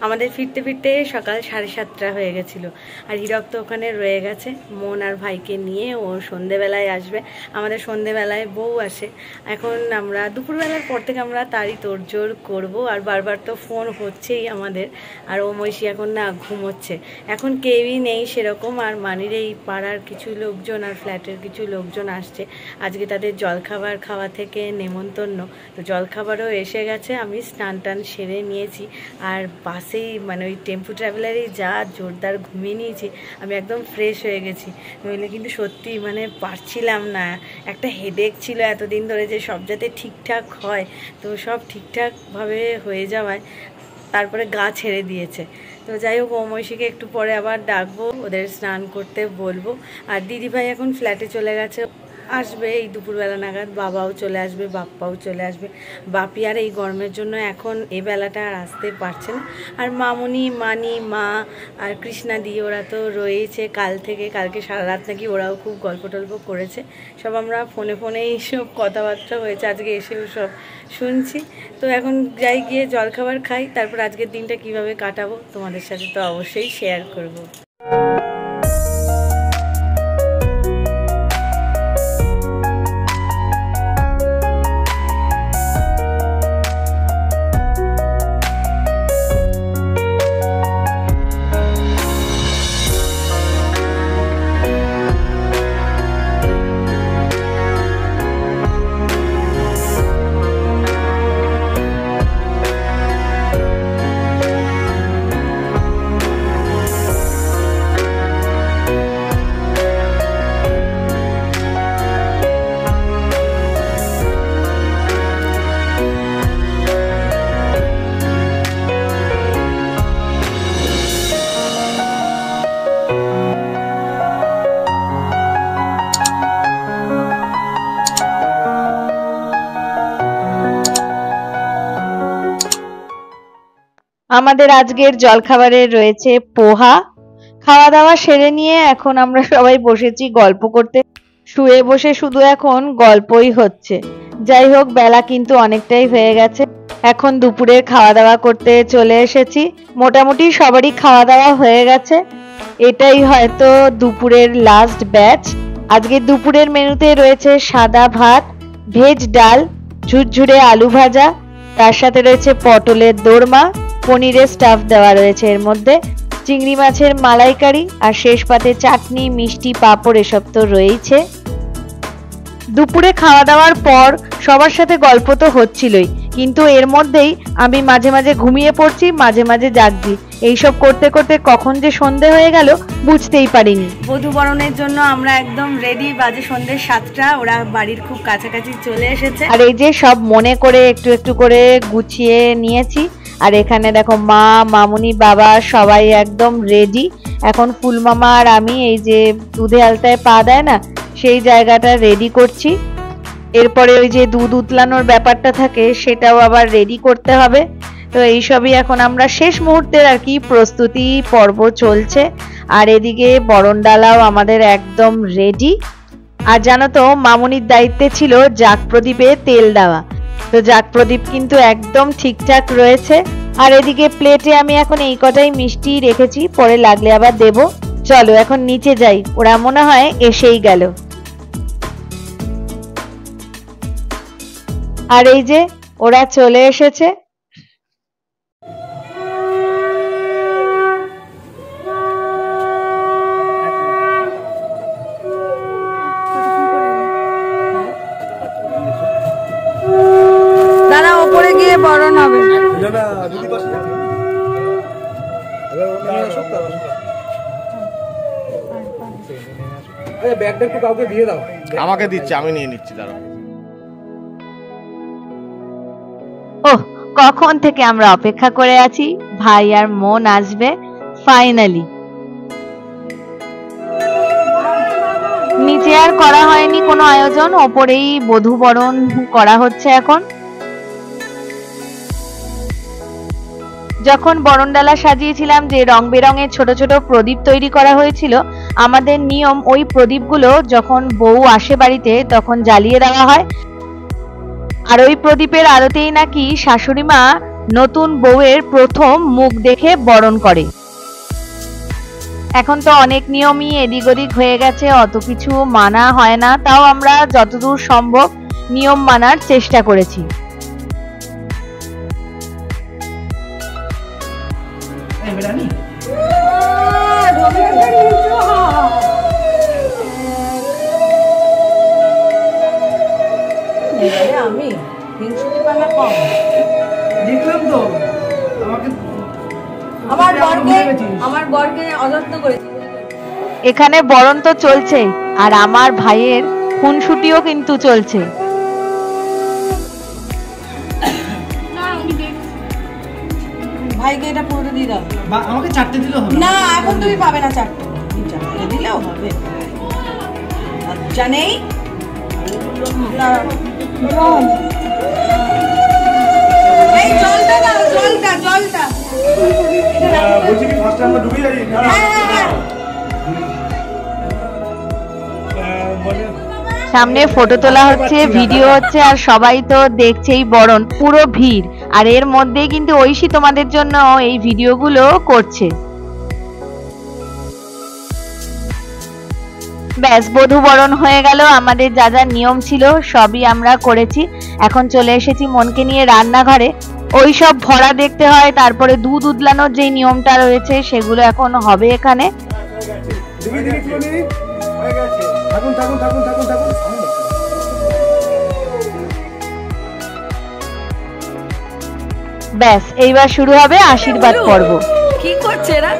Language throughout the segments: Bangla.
আমাদের ফিরতে ফিরতে সকাল 7:30 হয়ে গেছিলো। আর হীরক তো ওখানে রয়ে গেছে মন আর ভাইকে নিয়ে। ও সন্ধেবেলায় আসবে, আমাদের সন্ধেবেলায় বউ আসে। এখন আমরা দুপুরবেলার পর থেকে আমরা তারই তোড়জোড় করবো। আর বারবার তো ফোন হচ্ছেই আমাদের। আর ও মৈশি এখন না ঘুমোচ্ছে, এখন কেউই নেই সেরকম। আর মানির এই পাড়ার কিছু লোকজন আর ফ্ল্যাটের কিছু লোকজন আসছে, আজকে তাদের জলখাবার খাওয়া থেকে নেমন্তন্ন। তো জলখাবারও এসে গেছে, আমি স্নান টান সেরে নিয়েছি। আর বাসেই মানে ওই টেম্পু ট্রাভেলারেই যা জোরদার ঘুমিয়ে নিয়েছি, আমি একদম ফ্রেশ হয়ে গেছি। নইলে কিন্তু সত্যি মানে পারছিলাম না, একটা হেডেক ছিল এতদিন ধরে যে সব যাতে ঠিকঠাক হয়। তো সব ঠিকঠাকভাবে হয়ে যাওয়ায় তারপরে গা ছেড়ে দিয়েছে। তো যাই হোক, মৈশিকে একটু পরে আবার ডাকবো, ওদের স্নান করতে বলবো। আর দিদিভাই এখন ফ্ল্যাটে চলে গেছে, আসবে এই দুপুরবেলা নাগাদ। বাবাও চলে আসবে, বাপ্পাও চলে আসবে। বাপি আর এই গরমের জন্য এখন এই বেলাটা আর আসতে পারছে না। আর মামুনি, মানি, মা আর কৃষ্ণাদি ওরা তো রয়েছে কাল থেকে। কালকে সারা রাত নাকি ওরাও খুব গল্প টল্প করেছে। সব আমরা ফোনে ফোনেই সব কথাবার্তা হয়েছে, আজকে এসেও সব শুনছি। তো এখন যাই, গিয়ে জলখাবার খাই, তারপর আজকের দিনটা কিভাবে কাটাবো তোমাদের সাথে তো অবশ্যই শেয়ার করবো। আমাদের আজকের জলখাবারে রয়েছে পোহা। খাওয়া দাওয়া সেরে নিয়ে এখন আমরা সবাই বসেছি গল্প করতে। শুয়ে বসে শুধু এখন গল্পই হচ্ছে। যাই হোক, বেলা কিন্তু অনেকটাই হয়ে গেছে, এখন দুপুরের খাওয়া দাওয়া করতে চলে এসেছি। মোটামুটি সবারই খাওয়া দাওয়া হয়ে গেছে, এটাই হয়তো দুপুরের লাস্ট ব্যাচ। আজকে দুপুরের মেনুতে রয়েছে সাদা ভাত, ভেজ ডাল, ঝুরঝুরে আলু ভাজা, তার সাথে রয়েছে পটলের দোরমা, পনিরের স্টাফ দেওয়া রয়েছে এর মধ্যে, চিংড়ি মাছের মালাইকারি, আর শেষ পাতে চাটনি, মিষ্টি, পাঁপড় এসব তো রয়েছে। দুপুরে খাওয়া দাওয়ার পর সবার সাথে গল্প তো হচ্ছিলই, কিন্তু এর মধ্যেই আমি মাঝে মাঝে ঘুমিয়ে পড়ছি, মাঝে মাঝে জাগছি। এইসব করতে করতে কখন যে সন্ধে হয়ে গেল বুঝতেই পারিনি। বধূ বরণের জন্য আমরা একদম রেডি, বাজে সন্ধ্যে 7টা। ওরা বাড়ির খুব কাছাকাছি চলে এসেছে। আর এই যে সব মনে করে একটু একটু করে গুছিয়ে নিয়েছি। আর এখানে দেখো মা, মামুনি, বাবা সবাই একদম রেডি। এখন ফুল মামা আর আমি এই যে দুধে আলতায় পা দেয় না, সেই জায়গাটা রেডি করছি। এরপরে ওই যে দুধ উতলানোর ব্যাপারটা থাকে, সেটাও আবার রেডি করতে হবে। তো এইসবই এখন আমরা শেষ মুহূর্তের আর কি প্রস্তুতি পর্ব চলছে। আর এদিকে বরণ ডালাও আমাদের একদম রেডি। আর জানো তো, মামুনির দায়িত্বে ছিল জাগ প্রদীপে তেল দেওয়া। তো জাগ প্রদীপ কিন্তু একদম ঠিকঠাক রয়েছে। আর এদিকে প্লেটে আমি এখন এই কটাই মিষ্টি রেখেছি, পরে লাগলে আবার দেব। চলো এখন নিচে যাই, ওরা মনে হয় এসেই গেল। আর এই যে ওরা চলে এসেছে। বরণ হবে ব্যাগটা একটু কাউকে দিয়ে দাও। আমাকে দিচ্ছে, আমি নিয়ে নিচ্ছি, দাঁড়াও। ওহ, কখন থেকে আমরা অপেক্ষা করে আছি, ভাই আর মন আসবে ফাইনালি। নিচে আর করা হয়নি কোনো আয়োজন, ওপরেই বধূ বরণ করা হচ্ছে এখন। যখন বরণডালা সাজিয়েছিলাম, যে রং বেরঙের ছোট ছোট প্রদীপ তৈরি করা হয়েছিল, আমাদের নিয়ম ওই প্রদীপগুলো যখন বউ আসে বাড়িতে তখন জ্বালিয়ে দেওয়া হয়। আর ওই প্রদীপের আলোতেই নাকি শাশুড়ি মা নতুন বউয়ের প্রথম মুখ দেখে বরণ করে। এখন তো অনেক নিয়মই এদিক ওদিক হয়ে গেছে, অত কিছু মানা হয় না, তাও আমরা যতদূর সম্ভব নিয়ম মানার চেষ্টা করেছি। আমি হিংসুটি পালা কম দেখলাম তো, আমার বরকে অযত্ন করেছি। এখানে বরণ তো চলছে, আর আমার ভাইয়ের খুনসুটিও কিন্তু চলছে। ভাইকে এটা পুরোটা দিয়ে দাও। আমাকে 4টে দিলেও হবে না, এখন তুমি পাবে না 4টে, 4টে দিলেও হবে। জানেই এই জলটা দাও, জলটা বলছি কি ফার্স্ট আমরা ডুবে যাই। সামনে ফটো তোলা হচ্ছে, ভিডিও হচ্ছে, আর সবাই তো দেখছেই বরণ, পুরো ভিড়। আর এর মধ্যেই কিন্তু ঐশী তোমাদের জন্য এই ভিডিওগুলো করছে। ব্যাস, বধূ বরণ হয়ে গেল। আমাদের যা যা নিয়ম ছিল সবই আমরা করেছি। এখন চলে এসেছি মনকে নিয়ে রান্নাঘরে। ওই সব ভরা দেখতে হয়, তারপরে দুধ উদলানোর যে নিয়মটা রয়েছে সেগুলো এখন হবে এখানে। ব্যাস, এইবার শুরু হবে আশীর্বাদ পর্ব। কি করছে এরা?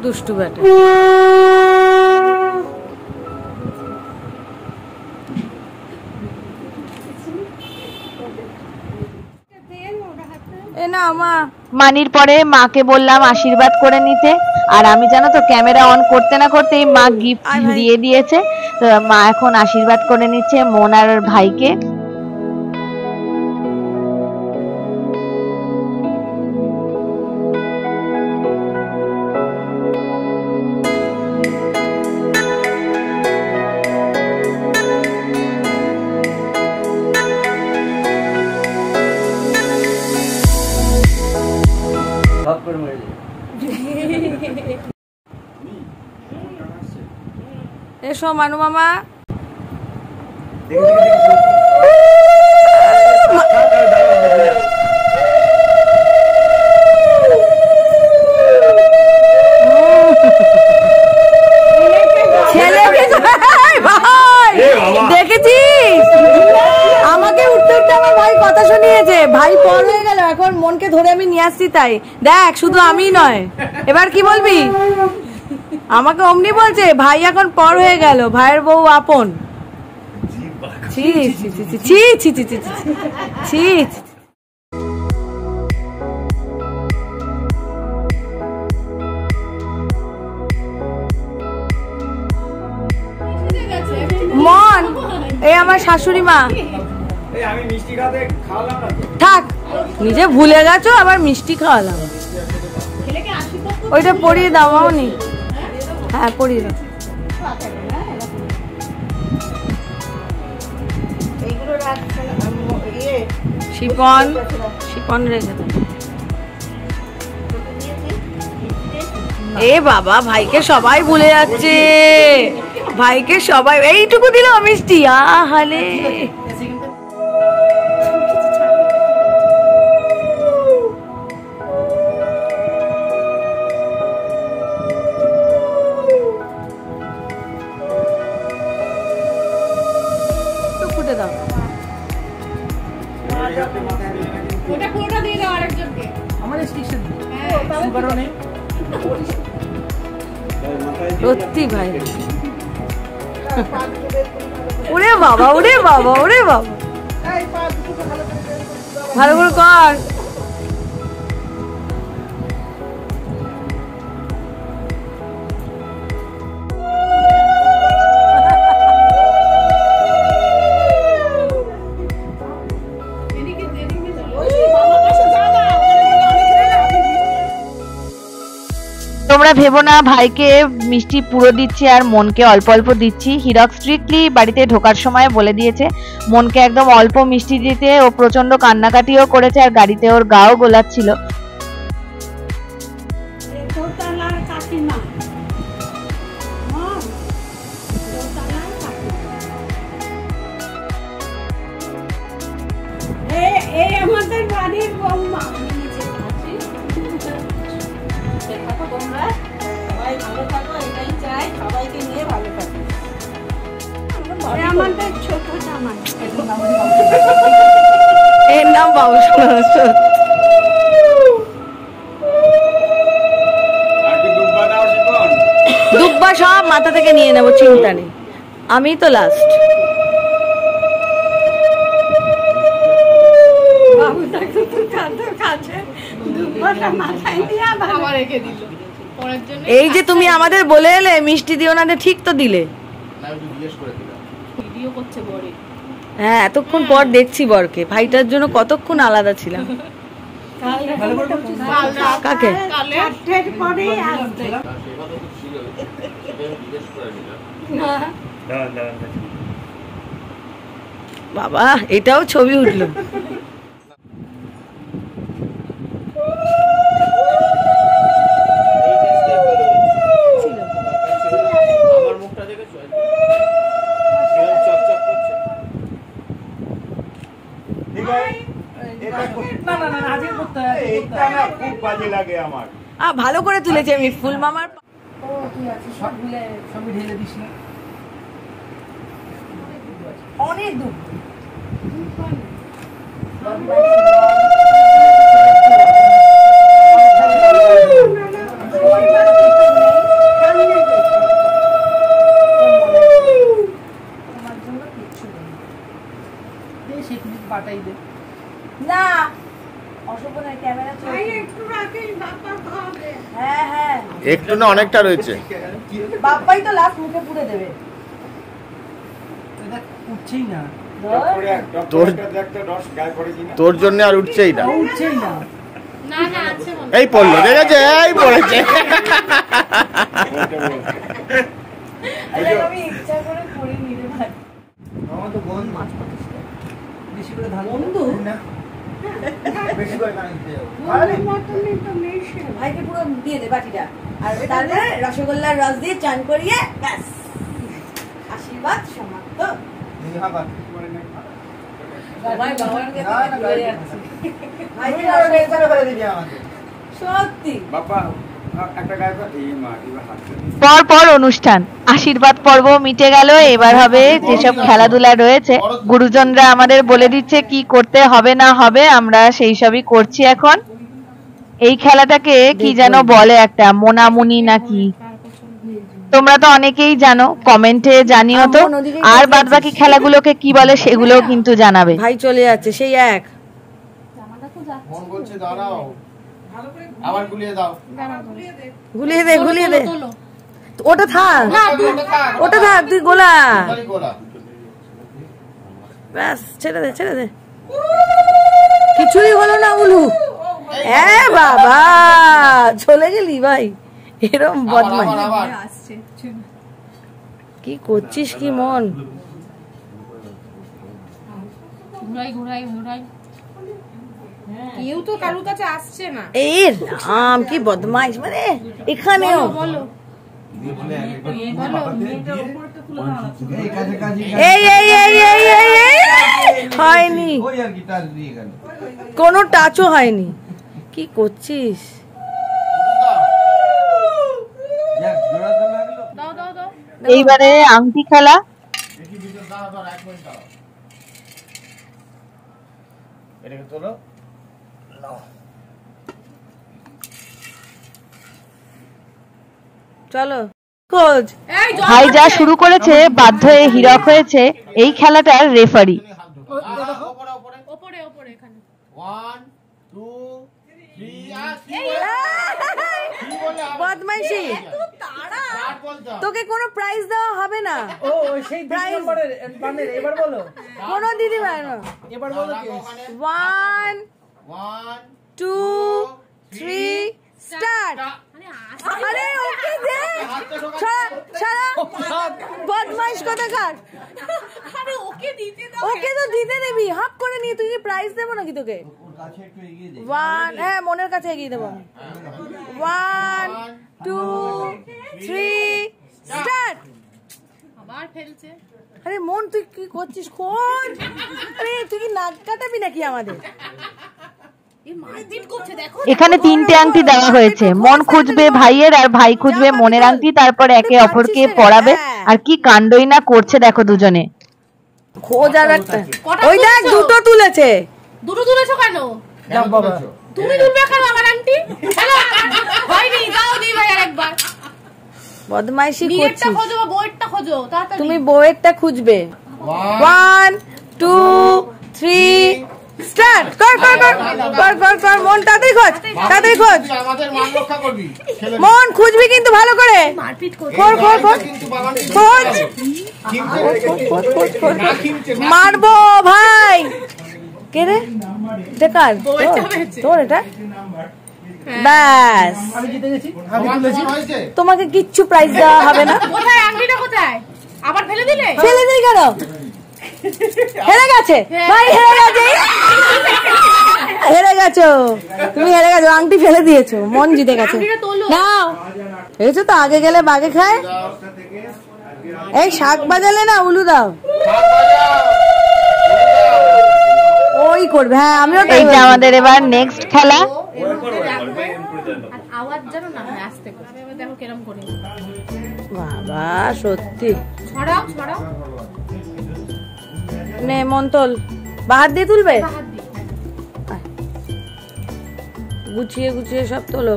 দুষ্টু বেটা। মানির পরে মাকে বললাম আশীর্বাদ করে নিতে, আর আমি জানো তো ক্যামেরা অন করতে না করতেই মা গিফট দিয়ে দিয়েছে। তো মা এখন আশীর্বাদ করে নিচ্ছে মন আর ভাইকে। এসো মানু মামা। দেখেছিস আমাকে উঠতে উঠতে আমার ভাই কথা শুনিয়েছে। ভাই পর হয়ে গেল, এখন মনকে ধরে আমি নিয়ে আসছি। তাই দেখ, শুধু আমি নয়, এবার কি বলবি? আমাকে অমনি বলছে ভাই এখন পর হয়ে গেল, ভাইয়ের বউ আপন। ছি ছি ছি ছি ছি ছি ছি ছি ছি। মন, এই আমার শাশুড়ি মা। থাক, নিজে ভুলে গেছো, আবার মিষ্টি খাওয়ালাম। ওইটা পরিয়ে দাও মামনি। হ্যাঁ, পরিয়ে দাও। শিপন শিপন রেখে দাও। এ বাবা, ভাইকে সবাই ভুলে যাচ্ছে, ভাইকে সবাই। এইটুকু দিল মিষ্টি, আহালে। ফুটে দাও। ওটা পুরোটা দিয়ে দাও আরেকজনকে। আমার স্টেশন সত্যি ভাই। ওরে বাবা, ওরে বাবা, ওরে বাবা, ভালো করে কর। তোমরা ভেবো না ভাইকে মিষ্টি পুরো দিচ্ছি আর মনকে অল্প অল্প দিচ্ছি। হীরক স্ট্রিক্টলি বাড়িতে ঢোকার সময় বলে দিয়েছে মনকে একদম অল্প মিষ্টি দিতে। ও প্রচন্ড কান্নাকাটিও করেছে আর গাড়িতে ওর গাও গোলাচ্ছিল। এই আমাদের বাড়ির বৌমা। সবাই ভালো থাকো, এটাই চাই, সবাইকে নিয়ে ভালো থাকো। আমাদের ছোট জামাই। এর নাম বাবু শোনা। দুব্বা সব মাথা থেকে নিয়ে নেবো, চিন্তা নেই, আমি তো লাস্ট। বাবু তাকে তো কাছে দুপুরটা মাথায় দিয়ে আবার রেখে দিল পরের জন্য। এই যে তুমি আমাদের বলে এলে মিষ্টি দিও না, ঠিক তো দিলে। ভিডিও করছে বড়ে। হ্যাঁ, এতক্ষণ পর দেখছি বরকে। ভাইটার জন্য কতক্ষণ আলাদা ছিলাম। কাকে? চারটের পরে আসবে। বাবা, এটাও ছবি উঠলো। ভালো করে তুলেছি আমি ফুল মামার। অনেক দূর না, অশোভনের ক্যামেরা হ্যাঁ হ্যাঁ একটু না অনেকটা রয়েছে। বাপ্পাই তো লাস্ট মুখে পুড়ে দেবে। তোর জন্য আর উঠছেই না। না না আছে মনে। এই পড়লো, দেখেছে, এই পড়েছে। আমি ইচ্ছা করে করিনি রে ভাই। বন্ধু ভাইকে পুরো দিয়ে দে বাটিটা, আর তারপরে রসগোল্লার রস দিয়ে চান করিয়ে ব্যাস আশীর্বাদ সমাপ্ত। সত্যি পর পর অনুষ্ঠান, আশীর্বাদ পর্ব মিটে গেল। এবার হবে যেসব খেলাধুলা রয়েছে। গুরুজনরা আমাদের বলে দিচ্ছে কি করতে হবে না হবে, আমরা সেই সবই করছি এখন। এই খেলাটাকে কি যেন বলে, একটা মোনামুনি নাকি, তোমরা তো অনেকেই জানো, কমেন্টে জানিও তো। আর বাদ বাকি খেলাগুলোকে কি বলে সেগুলোও কিন্তু জানাবে। ভাই চলে যাচ্ছে সেই এক। মন বলছে দাঁড়াও, আবার গুলিয়ে দাও। গুলিয়ে দে, গুলিয়ে দে। ওটা থাক, ওটা থাক, তুই গোলা ব্যাস, ছেড়ে দে, ছেড়ে দে। কিছুই হলো না উলু। হ্যাঁ বাবা, চলে গেলি ভাই, এরম বদমাই। কি করছিস কি মন? ঘুরাই ঘুরাই ঘুরাই, কেউ তো কারোর কাছে আসছে না। এই রাম, কি বদমাইশ মানে এখানেও। বলো এই এই এই এই এই হয়নি, কোনো টাচও হয়নি। কি করছিস? দাও দাও দাও। এইবারে আংটি খেলা। এটাকে তোলো। চলো খোঁজ। ভাই যা শুরু করেছে, বাধ্য হয়ে হীরক হয়েছে এই খেলাটার রেফারি। ওপরে ওপরে এখানে। 1 2 3 বদমাইশি, তোকে কোনো প্রাইজ দেওয়া হবে না। ও সেই নম্বরের বানের এবার বলো, কোনো দিদি ভাই না। এবার বলো কি? 1 1 2 3 স্টার্ট। আরে ওকে দে, ছাড়া বদমাইশ কোথাকার। আরে ওকে দিতে দাও। ওকে তো দিতে দেবি, হাফ করে নিয়ে। তুই প্রাইজ দেবো নাকি তোকে? 1, হ্যাঁ মনের কাছে এগিয়ে দেবো। 1 2 3 স্টার্ট। আবার ফেলছে। আরে মন তুই কি করছিস? খোল। আরে তুই কি নাক কাটাবি নাকি আমাদের? এখানে 3টে আংটি দেওয়া হয়েছে, মন খুঁজবে ভাইয়ের আর ভাই খুঁজবে মনের আংটি, তারপর একে অপরকে পরাবে। আর কি কাণ্ডই না করছে দেখো দুজনে। খোঁজ আর একটা। ওই দেখ দুটো তুলেছে। দুটো তুলেছো কেন? যাও বাবা, তুমি তুলবে কেন আমার আন্টি? হ্যালো হয়নি, দাও দি ভাই আরেকবার। বদমাইশি বিয়েরটা করছিস। খোঁজো, বইয়েরটা খোঁজো তাড়াতাড়ি। তুমি বউয়েরটা খুঁজবে। 1 2 3 স্টার্ট। কর কর কর কর কর কর। মন তাড়াতাড়ি খোঁজ, তাড়াতাড়ি খোঁজ। আমাদের মান রক্ষা করবি। মন খুঁজবি কিন্তু ভালো করে। মারপিট করো। খোঁজ খোঁজ খোঁজ কিন্তু বাবা খোঁজ। মারবো ভাই। কে রে? এটা কার? তোর এটা? ব্যাস, আমি জিতে গেছি, আমি তুলেছি। তোমাকে কিচ্ছু প্রাইজ দেওয়া হবে না। কোথায় আংটিটা কোথায়? আবার ফেলে দিলে? ফেলে দিই কেন? হেরে গেছে ভাই, হেরে গেছে। হেরে গেছো তুমি, হেরে গেছো। আংটি ফেলে দিয়েছো, মন জিতে গেছে। নাও, এসো তো, আগে গেলে বাগে খায়। এই শাক বাজালে না, উলু দাও। ওই করবে, হ্যাঁ আমিও তাই। এইটা আমাদের এবার নেক্সট খেলা। আওয়াজ যেন না হয়, আস্তে করে। এবার দেখো কেরম করে। বাবা সত্যি। ছড়াও ছড়াও। নে মন তোল, বাহার দিয়ে তুলবে। হাত দিয়ে। গুছিয়ে গুছিয়ে সব তোলো।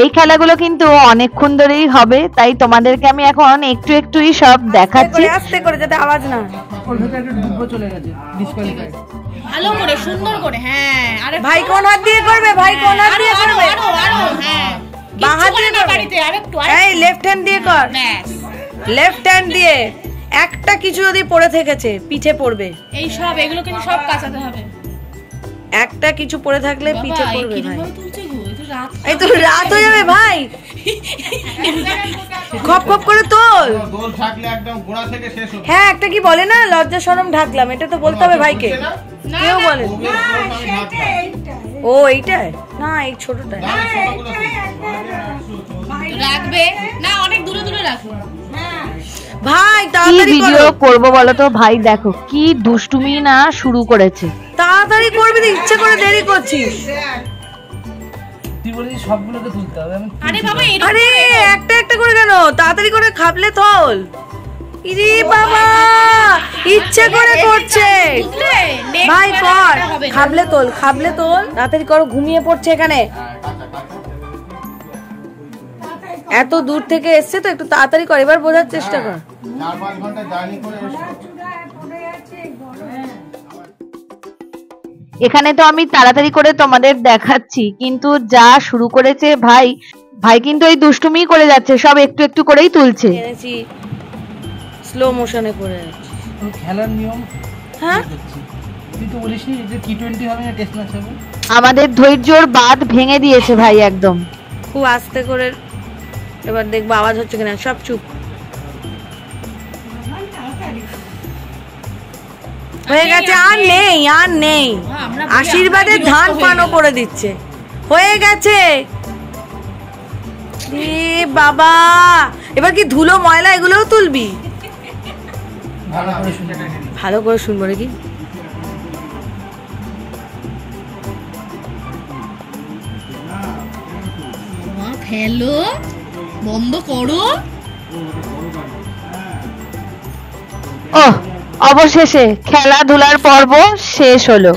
এই খেলাগুলো কিন্তু অনেকক্ষণ ধরেই হবে, তাই তোমাদেরকে আমি এখন একটু একটুই সব দেখাচ্ছি। আস্তে করে যাতে আওয়াজ না। ওর ভেতরে একটা ডুবো চলে গেছে, ডিসকোয়ালিফাই। ভালো করে সুন্দর করে। হ্যাঁ আরে ভাই কোন হাত দিয়ে করবে? ভাই কোন হাত দিয়ে করবে? আরো আরো হ্যাঁ। বাঁ হাত দিয়ে করবে। বাড়িতে আরেকটু এই লেফট হ্যান্ড দিয়ে কর। ব্যাস। লেফট হ্যান্ড দিয়ে। একটা কিছু যদি পড়ে থেকেছে পিঠে পড়বে। এই সব এগুলো কিন্তু সব কাঁচাতে হবে। একটা কিছু পড়ে থাকলে পিঠে পড়বে ভাই। তুলছে গো, এই তো রাত। এই তো রাত হয়ে যাবে ভাই। খপ খপ করে তোল। দোল থাকলে একদম গোড়া থেকে শেষ হবে। হ্যাঁ, একটা কি বলে না, লজ্জা শরম ঢাকলাম, এটা তো বলতে হবে ভাইকে। কেউ বলে ও এইটাই না, এই ছোটটা রাখবে না, অনেক দূরে দূরে রাখবে ভাই। কি তাড়াতাড়ি ভিডিও করো, করবো বলো তো ভাই? দেখো কি দুষ্টুমি না শুরু করেছে। তাড়াতাড়ি করবি তো, ইচ্ছে করে দেরি করছিস। তুই বলেছিস সবগুলোকে তুলতে হবে। আরে বাবা আরে একটা একটা করে কেন? তাড়াতাড়ি করে খাবলে তোল। ইরে বাবা, ইচ্ছে করে করছে ভাই। কর, খাবলে তোল, খাবলে তোল, তাড়াতাড়ি করো। ঘুমিয়ে পড়ছে এখানে, এত দূর থেকে এসছে তো, একটু তাড়াতাড়ি কর। এবার বোঝার চেষ্টা কর। 4-5 ঘন্টা জার্নি করে এখানে তো আমি তাড়াতাড়ি করে তোমাদের দেখাচ্ছি, কিন্তু যা শুরু করেছে ভাই, ভাই কিন্তু এই দুষ্টুমি করে যাচ্ছে, সব একটু একটু করেই তুলছে। এনেছি স্লো মোশনে করে যাচ্ছে। খেলার নিয়ম হ্যাঁ, তুই তো বলিস নি যে T20 হবে না, টেস্ট ম্যাচ হবে। আমাদের ধৈর্যর বাঁধ ভেঙে দিয়েছে ভাই একদম। খুব আস্তে করে। এবার দেখবো আওয়াজ হচ্ছে কিনা। সব চুপ হয়ে গেছে। আর নেই, আর নেই। আশীর্বাদের ধান পানও করে দিচ্ছে। হয়ে গেছে। এ বাবা, এবার কি ধুলো ময়লা এগুলোও তুলবি? ভালো করে শুনবো নাকি? ফেলো, বন্ধ করো। ও অবশেষে খেলাধুলার পর্ব শেষ হলো।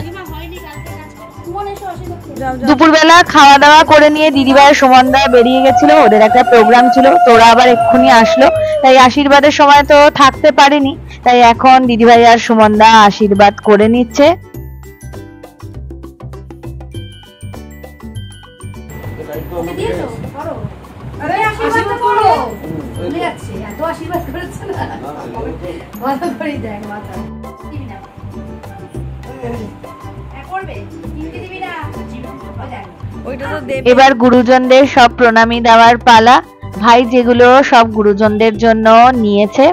দুপুরবেলা খাওয়া দাওয়া করে নিয়ে দিদিভাই সুমনদা বেরিয়ে গেছিল, ওদের একটা প্রোগ্রাম ছিল, তোরা আবার এক্ষুনি আসলো, তাই আশীর্বাদের সময় তো থাকতে পারিনি, তাই এখন দিদিভাই আর সুমনদা আশীর্বাদ করে নিচ্ছে। ওইটা তো দেবে। এবার গুরুজনদের সব প্রণামী দেওয়ার পালা। ভাই যেগুলো সব গুরুজনদের জন্য নিয়েছে।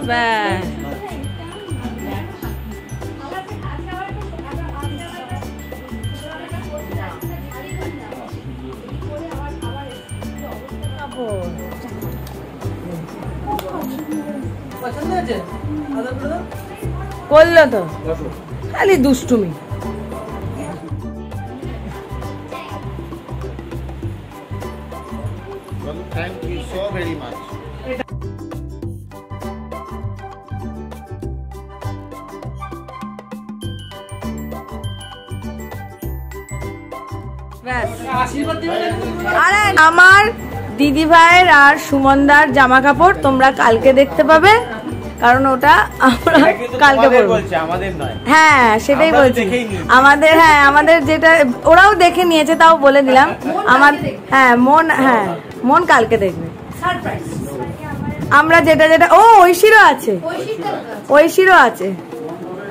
ব্যাস। পছন্দ হয়েছে? করলো তো খালি দুষ্টুমি। Thank you so very much. ব্যাস। আশীর্বাদ দিবেন না? আরে আমার দিদি ভাইয়ের আর সুমনদার জামা কাপড় তোমরা কালকে দেখতে পাবে, কারণ ওটা আমরা কালকে পরবো। আমাদের নয়। হ্যাঁ সেটাই আমরা তো বলছি। দেখেই নিয়েছি। আমাদের যেটা ওরাও দেখে নিয়েছে, তাও বলে দিলাম। আমার মন কালকে দেখবে। আমরা যেটা যেটা ঐশীরও আছে, ঐশীরও আছে।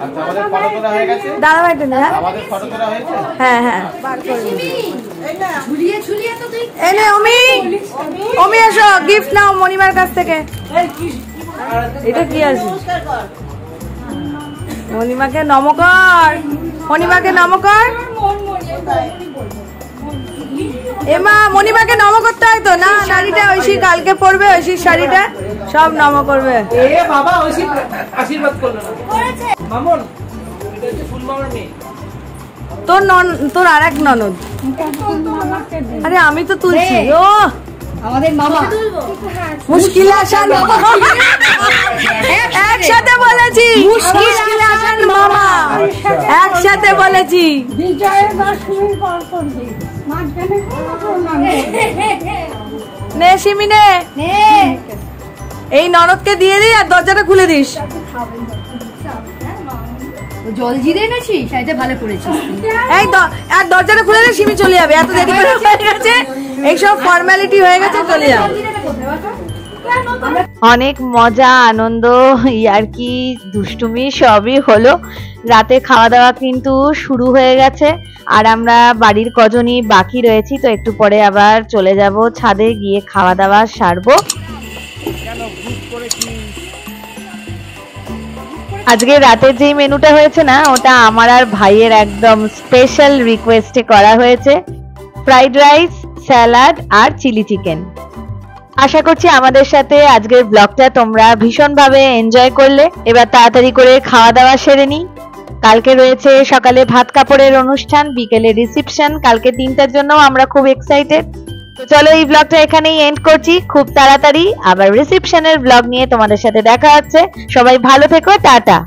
আচ্ছা, আমাদের ফটো তোলা হয়ে গেছে। দাদা ভাই তো না? আমাদের ফটো তোলা হয়েছে। হ্যাঁ বার করে এনে অমি এসো, গিফট নাও মণিমার কাছ থেকে। এটা কি আছে? মণিমাকে নমকর, মণিমাকে নমকর। এমা মণিমাকে নম করতে হয় তো না? শাড়িটা ঐশী কালকে পরবে, ঐশীর শাড়িটা সব নম করবে। এ বাবা আশীর্বাদ করলো না। মামুন, এটা হচ্ছে ফুল মামার মেয়ে। তোর আর এক ননদ। আরে আমি তো তুলছি। ও আমাদের মামা মুশকিল আসান একসাথে বলেছি, মুশকিল আসান মামা একসাথে বলেছি। বিজয়ের দশমীর পর করবি মাঝখানে কোনো প্রণাম নে সিমি নে, এই ননদকে দিয়ে দিই আর দরজাটা খুলে দিস। জল জিরে এনেছি, শাড়িটা ভালো করেছিস। এই আর দরজাটা খুলে দিই, সিমি চলে যাবে। এত দেরি করে হয়ে গেছে, এইসব ফর্মালিটি হয়ে গেছে, চলে যাবে। অনেক মজা, আনন্দ, ইয়ার্কি, দুষ্টুমি সবই হলো। রাতে খাওয়া দাওয়া কিন্তু শুরু হয়ে গেছে, আর আমরা বাড়ির কজনই বাকি রয়েছি। তো একটু পরে আবার চলে যাব ছাদে, গিয়ে খাওয়া দাওয়া সারবো। আজকে রাতের যে মেনুটা হয়েছে না, ওটা আমার আর ভাইয়ের একদম স্পেশাল রিকোয়েস্টে করা হয়েছে। ফ্রাইড রাইস, স্যালাড আর চিলি চিকেন। আশা করছি আমাদের সাথে আজকের ব্লগটা তোমরা ভীষণভাবে এনজয় করলে। এবার তাড়াতাড়ি করে খাওয়া দাওয়া সেরে নিই। কালকে রয়েছে সকালে ভাত কাপড়ের অনুষ্ঠান, বিকেলে রিসেপশন। কালকে 3টার জন্য আমরা খুব এক্সাইটেড। তো চলো এই ব্লগটা এখানেই এন্ড করছি। খুব তাড়াতাড়ি আবার রিসেপশনের ব্লগ নিয়ে তোমাদের সাথে দেখা হচ্ছে। সবাই ভালো থেকো, টাটা।